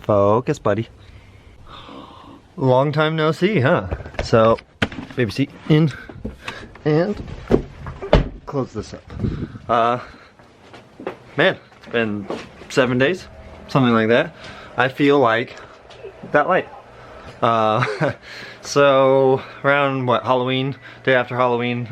Focus, buddy. Long time no see, huh? So, baby seat in, and close this up. Man, it's been 7 days, something like that. I feel like that light. So around what, Halloween, day after Halloween,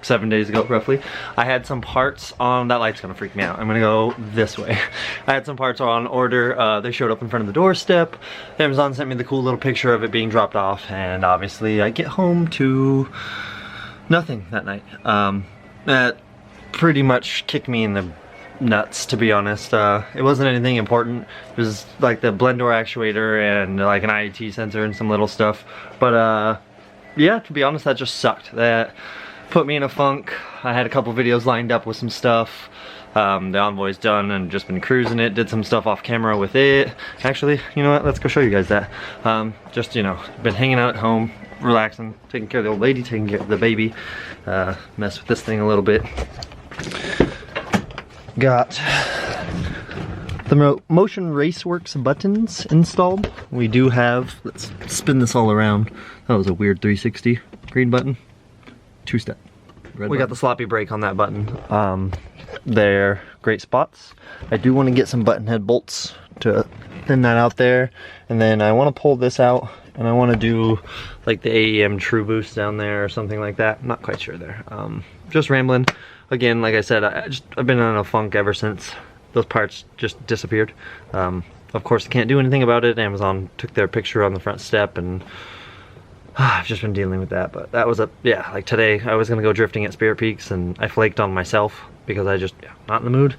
7 days ago roughly, I had some parts on, that light's gonna freak me out, I'm gonna go this way. I had some parts on order, they showed up in front of the doorstep. Amazon sent me the cool little picture of it being dropped off, and obviously I get home to nothing that night. That pretty much kicked me in the nuts, to be honest. It wasn't anything important. It was like the blend door actuator and like an IAT sensor and some little stuff, but yeah, to be honest, that just sucked. That put me in a funk. I had a couple videos lined up with some stuff. The Envoy's done and just been cruising it. Did some stuff off camera with it. Actually, you know what? Let's go show you guys that. Just, you know, been hanging out at home, relaxing, taking care of the old lady, taking care of the baby. Mess with this thing a little bit. Got the Motion Raceworks buttons installed. We do have, let's spin this all around. That was a weird 360. Green button. Two-step. We got the sloppy brake on that button. They're great spots. I do want to get some button head bolts to thin that out there, and then I want to pull this out, and I want to do like the AEM True Boost down there or something like that. I'm not quite sure there. Just rambling. Again, like I said, I've been in a funk ever since those parts just disappeared. Of course, I can't do anything about it. Amazon took their picture on the front step, and I've just been dealing with that. But that was yeah, like today I was gonna go drifting at Spirit Peaks and I flaked on myself because I just, not in the mood.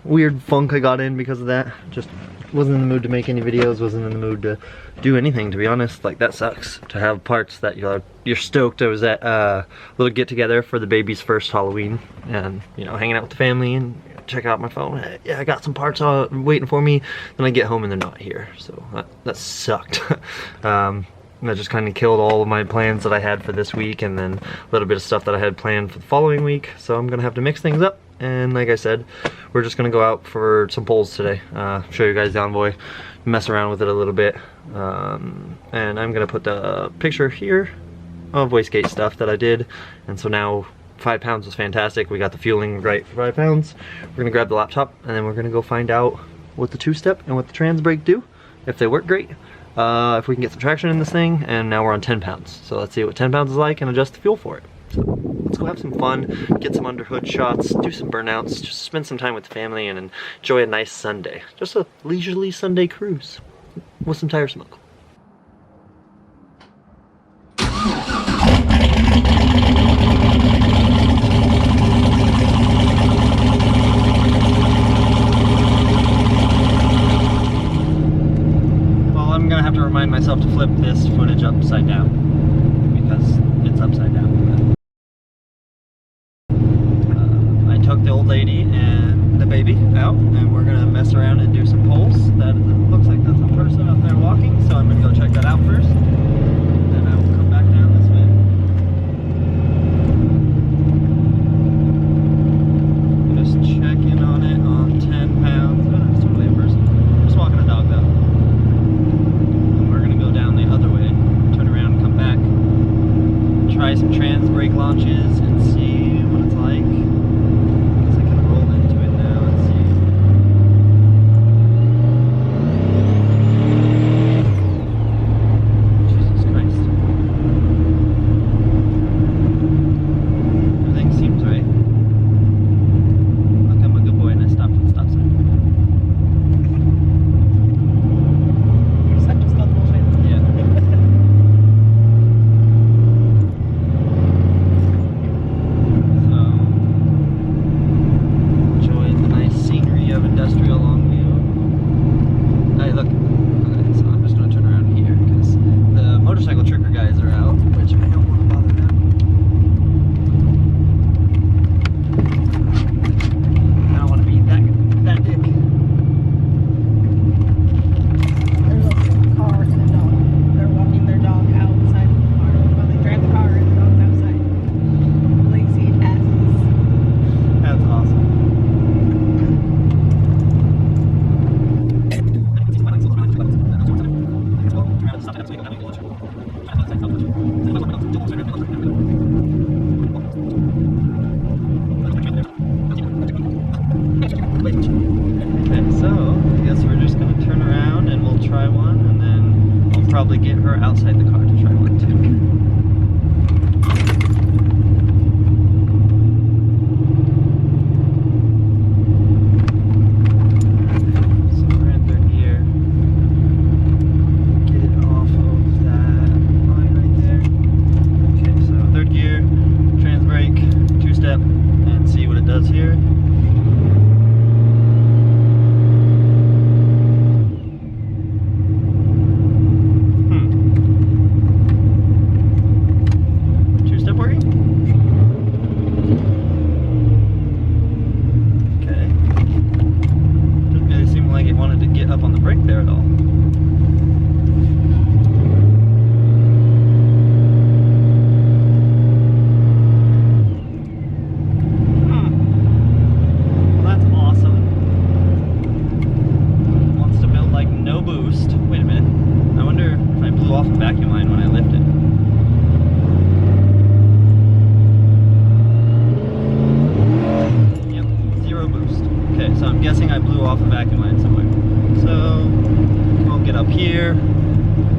Weird funk I got in because of that. Just wasn't in the mood to make any videos, wasn't in the mood to do anything, to be honest. Like, that sucks to have parts that you're stoked. I was at a little get together for the baby's first Halloween, and you know, hanging out with the family and check out my phone. Hey, yeah, I got some parts waiting for me. Then I get home and they're not here, so that sucked. That just kind of killed all of my plans that I had for this week, and then a little bit of stuff that I had planned for the following week. So I'm gonna have to mix things up, and like I said, we're just gonna go out for some polls today. Show you guys the Envoy, mess around with it a little bit, and I'm gonna put the picture here of wastegate stuff that I did. And so now 5 pounds was fantastic. We got the fueling right for 5 pounds. We're gonna grab the laptop, and then we're gonna go find out what the two-step and what the trans brake do, if they work great. If we can get some traction in this thing, and now we're on 10 pounds. So let's see what 10 pounds is like and adjust the fuel for it. So let's go have some fun, get some under hood shots, do some burnouts, just spend some time with the family and enjoy a nice Sunday. Just a leisurely Sunday cruise with some tire smoke. I'm gonna have to remind myself to flip this footage upside down because it's upside down. I took the old lady and the baby out, and we're gonna mess around and do some polls. That looks like that's a person up there walking, so I'm gonna go check that out first. Then I will come back down this way. Just checking on it on 10 pounds. Oh, it's totally a person. Just walking a dog though. Try some trans probably get her outside the car to try one too.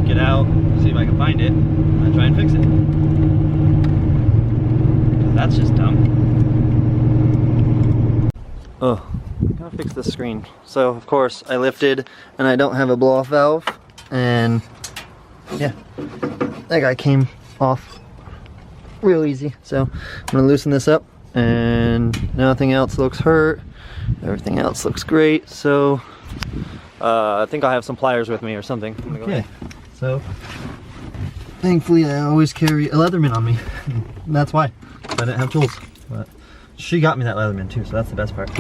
Get out, see if I can find it, and try and fix it. That's just dumb. Oh, gotta fix this screen. So, of course, I lifted, and I don't have a blow-off valve, and yeah, that guy came off real easy. So, I'm gonna loosen this up, and nothing else looks hurt. Everything else looks great, so I think I'll have some pliers with me or something. I'm gonna go So, thankfully I always carry a Leatherman on me. And that's why. I didn't have tools. But she got me that Leatherman too, so that's the best part.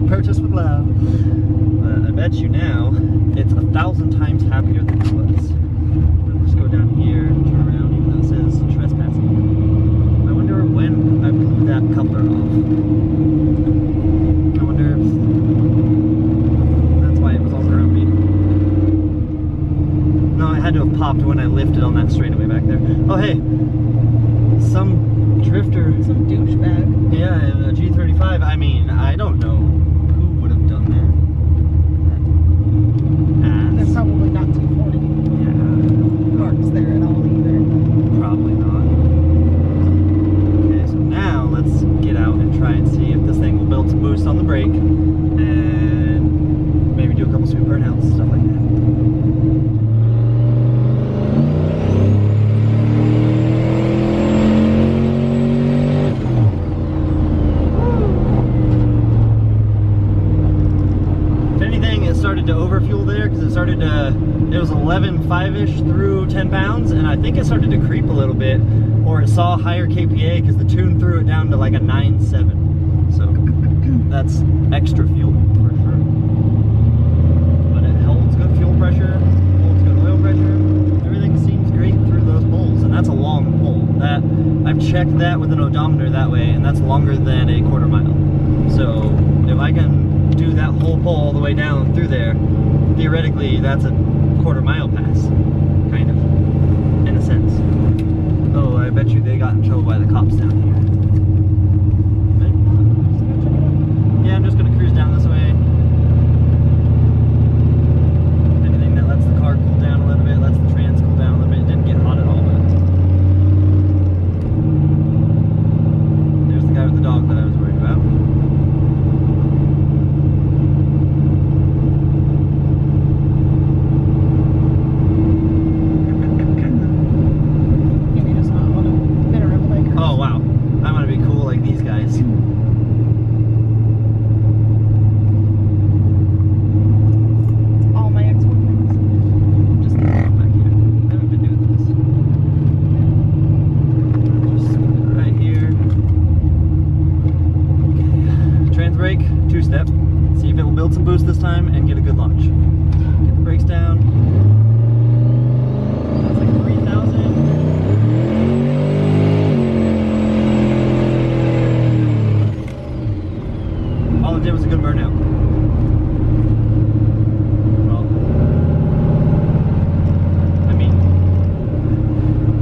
Purchase with love. But I bet you now, it's 1,000 times happier than it was. We'll just go down here, turn around, even though it says trespassing. I wonder when I blew that coupler off. I wonder if that's why it was all grumpy. No, it had to have popped when I lifted on that straightaway back there. Oh hey, some drifter. Some douchebag. Yeah, a G35. I mean, I don't know who would have done that. They're probably not 240. Yeah. Parks there at all either. Probably not. Okay, so now let's get out and try and see if this thing will build some boost on the brake and maybe do a couple sweet burnouts and stuff like that. Started to overfuel there because it started to, it was 11.5-ish through 10 pounds, and I think it started to creep a little bit, or it saw higher KPA because the tune threw it down to like a 9.7. So that's extra fuel for sure. But it holds good fuel pressure, holds good oil pressure. Everything seems great through those poles, and that's a long pole. That I've checked that with an odometer that way, and that's longer than a quarter mile. So if I can do that whole pole all the way down through there, theoretically that's a quarter mile pass, kind of, in a sense. Oh, I bet you they got in trouble by the cops down here. Yeah, I'm just gonna cruise down this way. Anything that lets the car cool down a little bit, lets the trans cool down a little bit. It didn't get hot at all, but there's the guy with the dog that I was worried about. Two-step, see if it will build some boost this time and get a good launch. Get the brakes down. That's like 3,000. All it did was a good burnout. Well, I mean,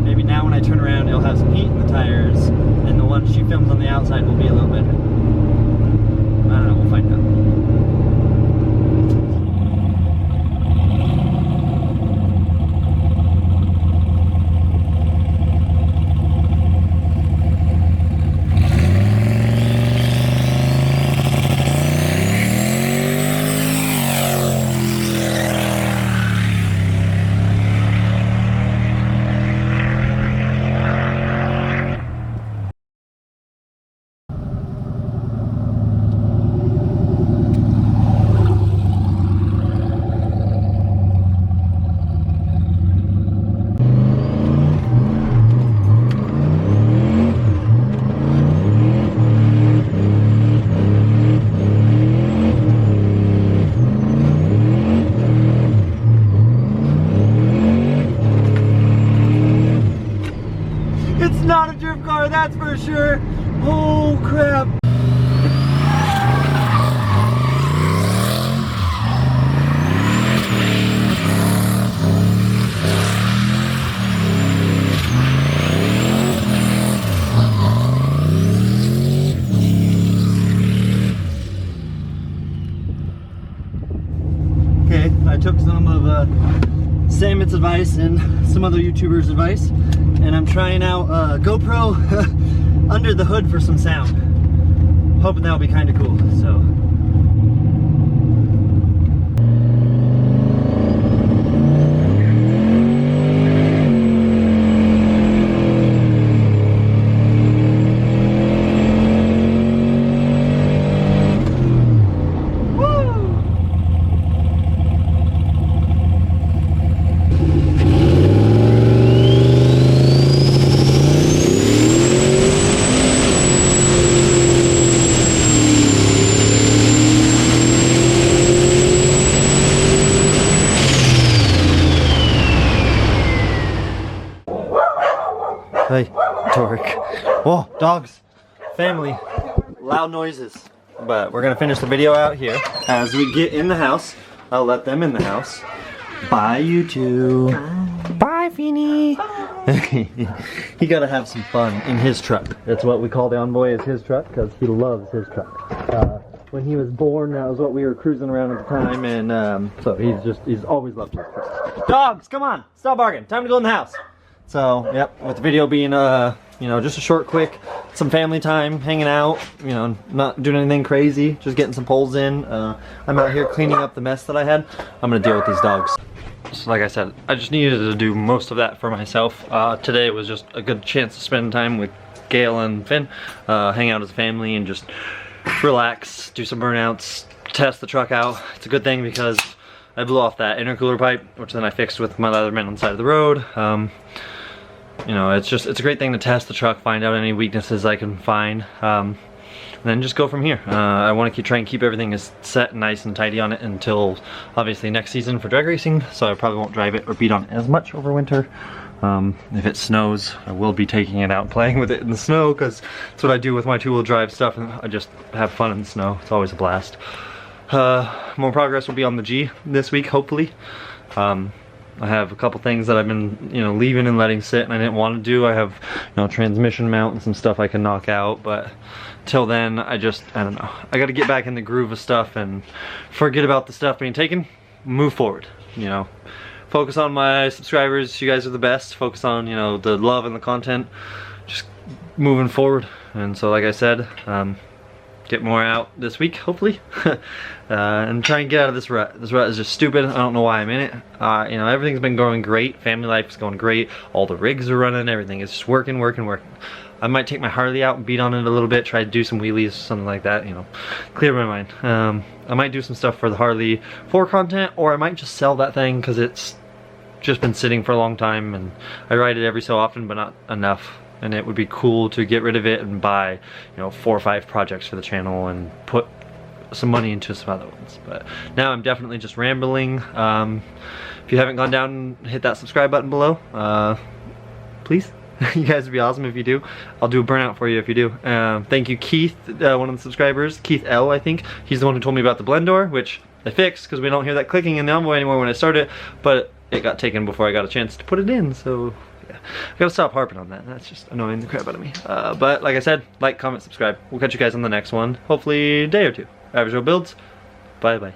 maybe now when I turn around it'll have some heat in the tires, and the one she films on the outside will be a little better. I don't know, we'll find out. that's for sure. Oh crap. Okay, I took some of Samit's advice and some other YouTubers' advice, and I'm trying out GoPro under the hood for some sound. Hoping that'll be kind of cool. So. Hey, Torque. Whoa, dogs. Family. Loud noises. But we're gonna finish the video out here. As we get in the house, I'll let them in the house. Bye, you two. Bye, Feeny. He gotta have some fun in his truck. That's what we call the Envoy, is his truck, because he loves his truck. When he was born, that was what we were cruising around at the time, and so he's always loved his truck. Dogs, come on, stop barking. Time to go in the house. So, yep, with the video being, you know, just a short, quick, some family time, hanging out, you know, not doing anything crazy, just getting some poles in. I'm out here cleaning up the mess that I had. I'm gonna deal with these dogs. So like I said, I just needed to do most of that for myself. Today was just a good chance to spend time with Gail and Finn, hang out as a family and just relax, do some burnouts, test the truck out. It's a good thing because I blew off that intercooler pipe, which then I fixed with my Leatherman on the side of the road. You know, it's a great thing to test the truck, find out any weaknesses I can find, and then just go from here. I want to try and keep everything as set, nice and tidy on it until obviously next season for drag racing, so I probably won't drive it or beat on it as much over winter. If it snows, I will be taking it out, playing with it in the snow, because that's what I do with my two-wheel drive stuff, and I just have fun in the snow. It's always a blast. More progress will be on the G this week, hopefully. I have a couple things that I've been, you know, leaving and letting sit and I didn't want to do. I have, you know, transmission mount and some stuff I can knock out, but till then, I don't know. I gotta get back in the groove of stuff and forget about the stuff being taken, move forward, you know. Focus on my subscribers, you guys are the best. Focus on, you know, the love and the content, just moving forward. And so, like I said, get more out this week, hopefully, and try and get out of this rut. This rut is just stupid. I don't know why I'm in it. You know, everything's been going great. Family life is going great. All the rigs are running. Everything is just working, working, working. I might take my Harley out and beat on it a little bit, try to do some wheelies, something like that, you know, clear my mind. I might do some stuff for the Harley for content, or I might just sell that thing because it's just been sitting for a long time and I ride it every so often, but not enough. And it would be cool to get rid of it and buy, you know, 4 or 5 projects for the channel and put some money into some other ones. But now I'm definitely just rambling. If you haven't gone down and hit that subscribe button below, please. You guys would be awesome if you do. I'll do a burnout for you if you do. Thank you, Keith, one of the subscribers, Keith L, I think. He's the one who told me about the blend door, which I fixed because we don't hear that clicking in the Envoy anymore when I start it, but it got taken before I got a chance to put it in, so yeah. I gotta stop harping on that. That's just annoying the crap out of me. But like I said, like, comment, subscribe. We'll catch you guys on the next one. Hopefully a day or two. Average Joe builds. Bye bye.